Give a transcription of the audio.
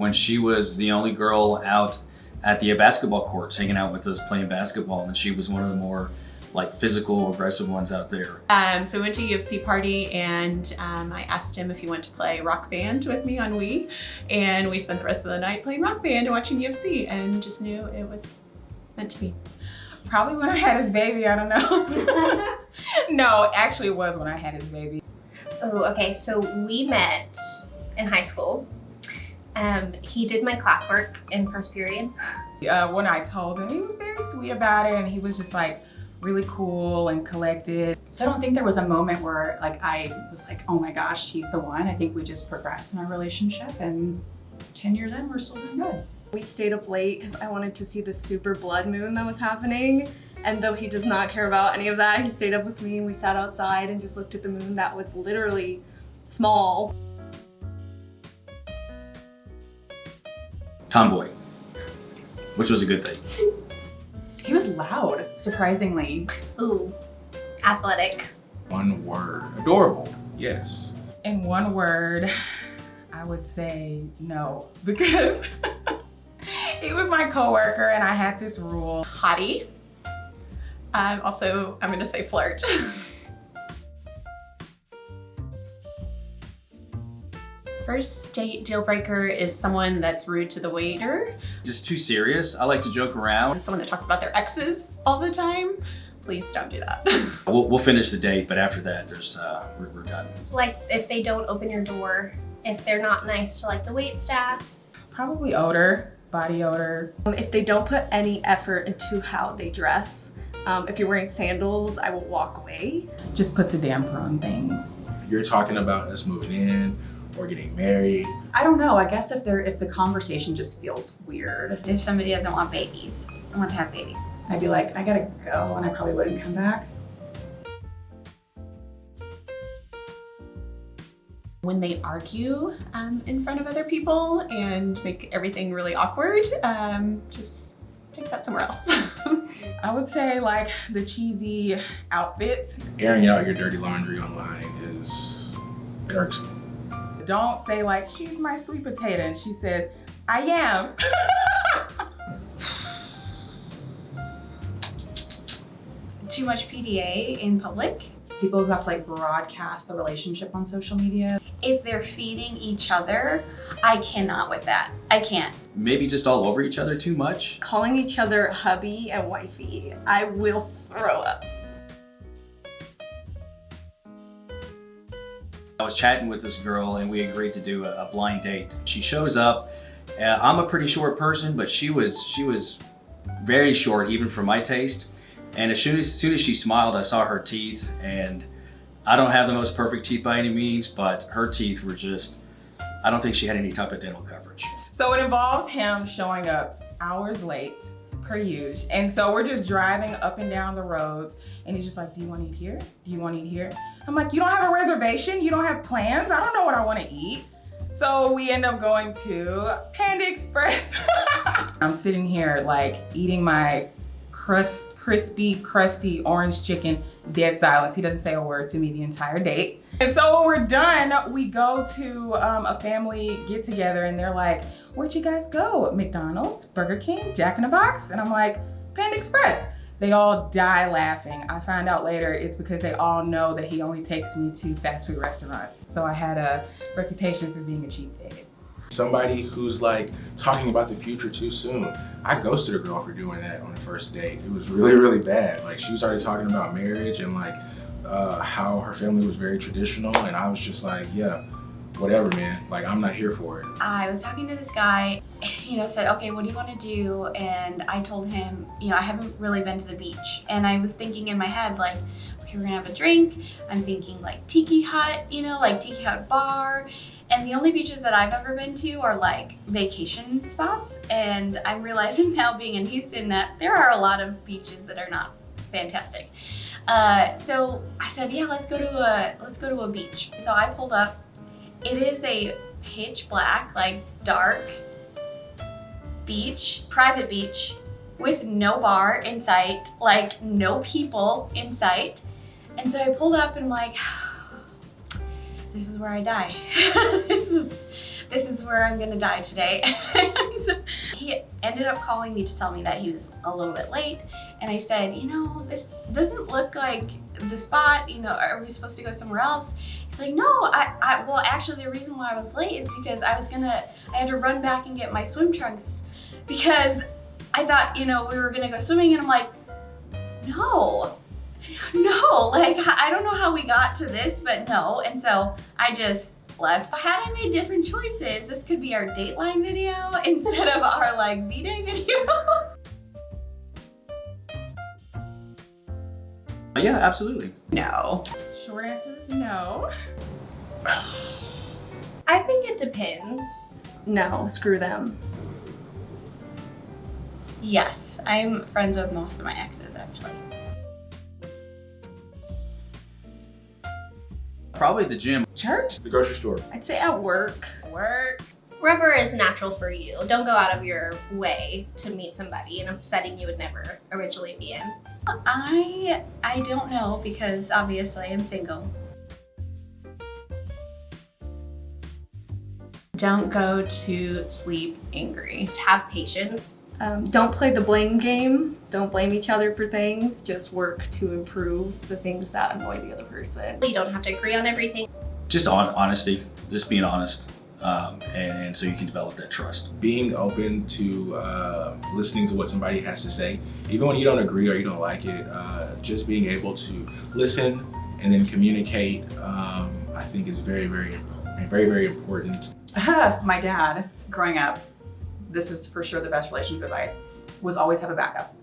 when she was the only girl out at the basketball courts hanging out with us playing basketball, and she was one of the more like physical, aggressive ones out there. So we went to a UFC party, and I asked him if he wanted to play Rock Band with me on Wii, and we spent the rest of the night playing Rock Band and watching UFC, and just knew it was meant to be. Probably when I had his baby, I don't know. No, actually it was when I had his baby. Oh, okay, so we met in high school. He did my classwork in first period. When I told him, he was very sweet about it, and he was just like really cool and collected. So I don't think there was a moment where like I was like, oh my gosh, he's the one. I think we just progressed in our relationship, and 10 years in, we're still doing good. We stayed up late because I wanted to see the super blood moon that was happening. And though he does not care about any of that, he stayed up with me and we sat outside and just looked at the moon that was literally small. Tomboy, which was a good thing. He was loud, surprisingly. Ooh, athletic. One word, adorable, yes. In one word, I would say no, because he was my coworker and I had this rule. Hottie. Also, I'm gonna say flirt. First date deal breaker is someone that's rude to the waiter. Just too serious. I like to joke around. Someone that talks about their exes all the time. Please don't do that. We'll finish the date, but after that, there's we're done. It's like if they don't open your door, if they're not nice to like the wait staff. Probably odor, body odor. If they don't put any effort into how they dress, if you're wearing sandals, I will walk away. Just puts a damper on things. You're talking about us moving in or getting married. I don't know, I guess if the conversation just feels weird. If somebody doesn't want babies, I want to have babies. I'd be like, I gotta go, and I probably wouldn't come back. When they argue in front of other people and make everything really awkward, just take that somewhere else. I would say like the cheesy outfits. Airing out your dirty laundry online is irksome. Don't say like, she's my sweet potato, and she says, I am. Too much PDA in public. People who have to like broadcast the relationship on social media. If they're feeding each other, I cannot with that. I can't. Maybe just all over each other too much. Calling each other hubby and wifey, I will throw up. I was chatting with this girl and we agreed to do a blind date. She shows up. I'm a pretty short person, but she was very short even for my taste. And as soon as she smiled, I saw her teeth, and I don't have the most perfect teeth by any means, but her teeth were just, I don't think she had any type of dental coverage. So it involved him showing up hours late, per usual. And so we're just driving up and down the roads, and he's just like, do you want to eat here? Do you want to eat here? I'm like, you don't have a reservation? You don't have plans? I don't know what I want to eat. So we end up going to Panda Express. I'm sitting here like eating my crispy, crusty orange chicken, dead silence. He doesn't say a word to me the entire date. And so when we're done, we go to a family get together, and they're like, where'd you guys go? McDonald's, Burger King, Jack in the Box? And I'm like, Panda Express. They all die laughing. I find out later it's because they all know that he only takes me to fast food restaurants. So I had a reputation for being a cheap date. Somebody who's like talking about the future too soon. I ghosted a girl for doing that on the first date. It was really, really bad. Like she was already talking about marriage and like how her family was very traditional, and I was just like, yeah, whatever, man. Like I'm not here for it. I was talking to this guy, said, okay, what do you want to do? And I told him, I haven't really been to the beach. And I was thinking in my head, like, okay, we're gonna have a drink. I'm thinking like Tiki Hut, like Tiki Hut bar. And the only beaches that I've ever been to are like vacation spots. And I'm realizing now being in Houston that there are a lot of beaches that are not fantastic. So I said, yeah, let's go to a beach. So I pulled up. It is a pitch black, like dark beach, private beach with no bar in sight, like no people in sight. And so I pulled up and I'm like, this is where I die. this is where I'm gonna die today. And he ended up calling me to tell me that he was a little bit late. And I said, you know, this doesn't look like the spot, you know, are we supposed to go somewhere else? He's like, no, well, actually the reason why I was late is because I had to run back and get my swim trunks because I thought, you know, we were gonna go swimming. And I'm like, no, like, I don't know how we got to this, but no. And so I just left. Had I made different choices, this could be our Dateline video instead of our like B-Day video. Yeah, absolutely. No. Short answer is no. I think it depends. No, screw them. Yes, I'm friends with most of my exes actually. Probably the gym. Church? The grocery store. I'd say at work. Work. Wherever is natural for you. Don't go out of your way to meet somebody in a setting you would never originally be in. I don't know because obviously I'm single. Don't go to sleep angry. Have patience. Don't play the blame game. Don't blame each other for things. Just work to improve the things that annoy the other person. You don't have to agree on everything. Just honesty, just being honest. And so you can develop that trust. Being open to listening to what somebody has to say, even when you don't agree or you don't like it, just being able to listen and then communicate, I think is very, very important. My dad, growing up, this is for sure the best relationship advice, was always have a backup.